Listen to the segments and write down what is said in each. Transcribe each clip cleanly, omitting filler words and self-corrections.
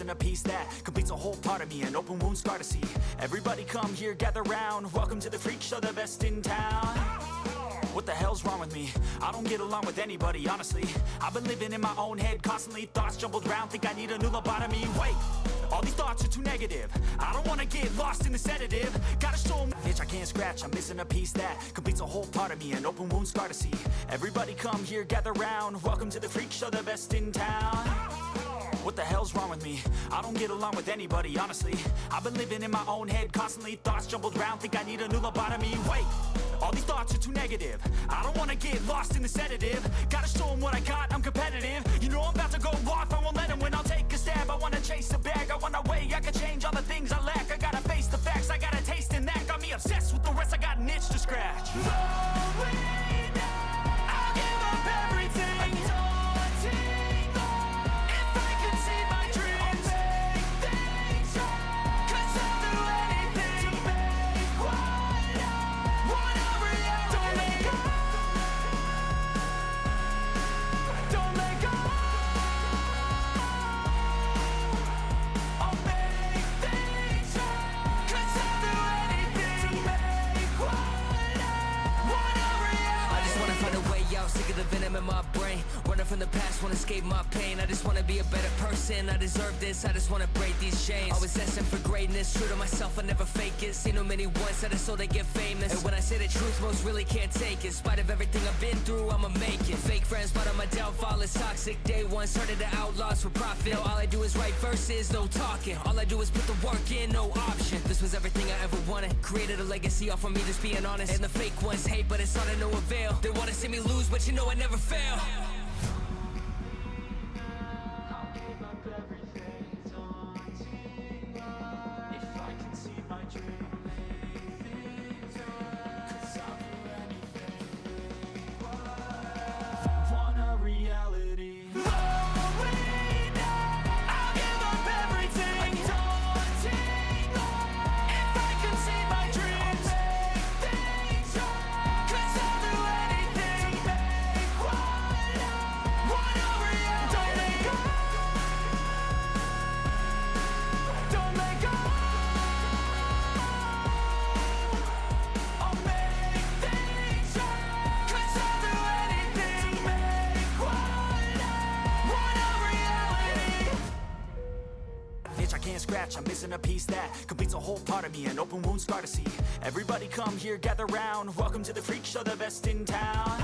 missing a piece that completes a whole part of me, an open wound scar to see. Everybody come here, gather round. Welcome to the freak show, the best in town. What the hell's wrong with me? I don't get along with anybody, honestly. I've been living in my own head constantly. Thoughts jumbled round, think I need a new lobotomy. Wait, all these thoughts are too negative. I don't wanna get lost in the sedative. Gotta show 'em itch I can't scratch. I'm missing a piece that completes a whole part of me, an open wound scar to see. Everybody come here, gather round. Welcome to the freak show, the best in town. What the hell's wrong with me? I don't get along with anybody, honestly. I've been living in my own head constantly. Thoughts jumbled round, think I need a new lobotomy. Wait, all these thoughts are too negative. I don't wanna get lost in the sedative. Gotta show 'em what I got, I'm competitive. You know I'm about to go off, I won't let 'em win. I'll take a stab, I wanna chase a bag. I wanna weigh, I can change all the things I lack. I gotta face the facts, I got a taste in that. Got me obsessed with the rest, I got an itch to scratch. I'll give up everything. The venom in my brain, running from the past, wanna escape my pain. I just wanna be a better person, I deserve this, I just wanna break these chains. Always asking for greatness, true to myself, I never fake it. Seen too many ones that are so they get famous. And when I say the truth, most really can't take it. In spite of everything I've been through, I'ma make it. Fake friends, but on my downfall is toxic. Day one, started to outlaws for profit. Now all I do is write verses, no talking. All I do is put the work in, no option. This was everything I ever wanted. Created a legacy off of me, just being honest. And the fake ones hate, but it's all to no avail. They wanna see me lose, but you know I never fail. I'll give up everything, daunting if I can see my dream. Cause I'll do anything. Want a reality. I'll give up everything, daunting if I can see my dreams. Cause I'll do anything. Scratch, I'm missing a piece that completes a whole part of me, an open wound scar to see. Everybody come here, gather round. Welcome to the freak show, the best in town.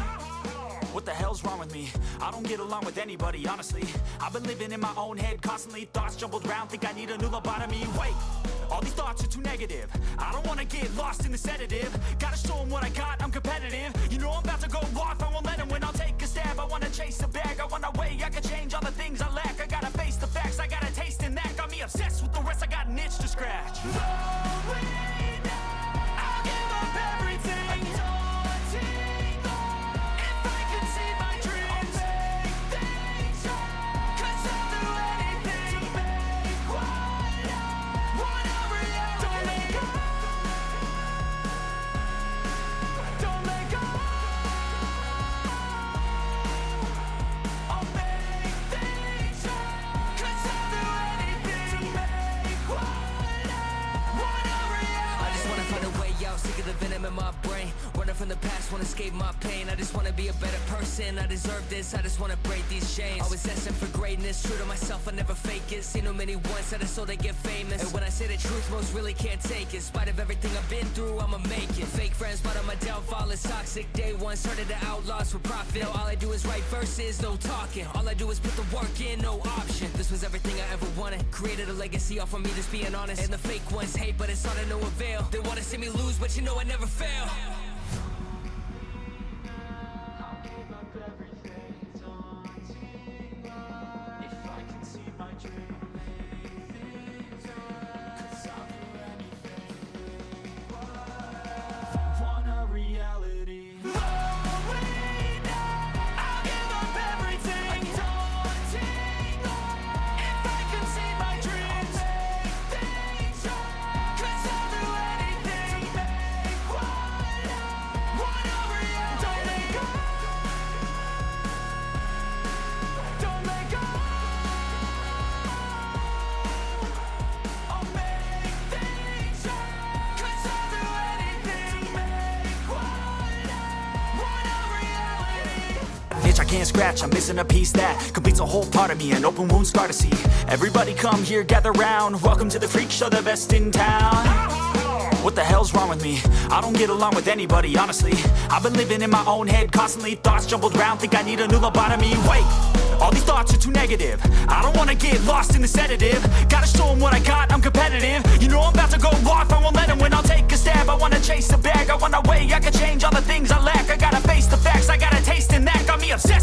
What the hell's wrong with me? I don't get along with anybody, honestly. I've been living in my own head constantly. Thoughts jumbled round, think I need a new lobotomy. Wait, all these thoughts are too negative. I don't wanna get lost in the sedative. Gotta show 'em what I got, I'm competitive. You know I'm about to go off, I won't let 'em win. I'll take a stab, I wanna chase a bag. I wanna weigh, I can change all the things I lack. I gotta face the facts, I got a taste in that. Got me obsessed with the rest, I got an itch to scratch. I'll give up everything. The venom in my brain, running from the past, wanna escape my pain. I just wanna be a better person, I deserve this, I just wanna break these chains. Always asking for greatness, true to myself, I never fake it. Seen too many ones that are so they get famous. And when I say the truth, most really can't take it. In spite of everything I've been through, I'ma make it. Fake friends, but on my downfall is toxic. Day one, started to outlaws for profit. Now all I do is write verses, no talking. All I do is put the work in, no option. This was everything I ever wanted. Created a legacy off of me, just being honest. And the fake ones hate, but it's all to no avail. They wanna see me lose, but you know I never fail. I'll give up everything, daunting if I can see my dream. Cause I'll do anything. Want a reality. I'll give up everything, daunting if I can see my dreams. Cause I'll do anything. I can't scratch, I'm missing a piece that completes a whole part of me, an open wound scar to see. Everybody come here, gather round, welcome to the freak show, the best in town. What the hell's wrong with me? I don't get along with anybody, honestly. I've been living in my own head constantly, thoughts jumbled round, think I need a new lobotomy. Wait, all these thoughts are too negative. I don't wanna get lost in the sedative. Gotta show them what I got, I'm competitive. You know I'm about to go off, I won't let them win, I'll take a stab. I wanna chase the bag, I wanna weigh, I can change all the things I lack. I gotta face the facts, I got a taste in that, got me obsessed.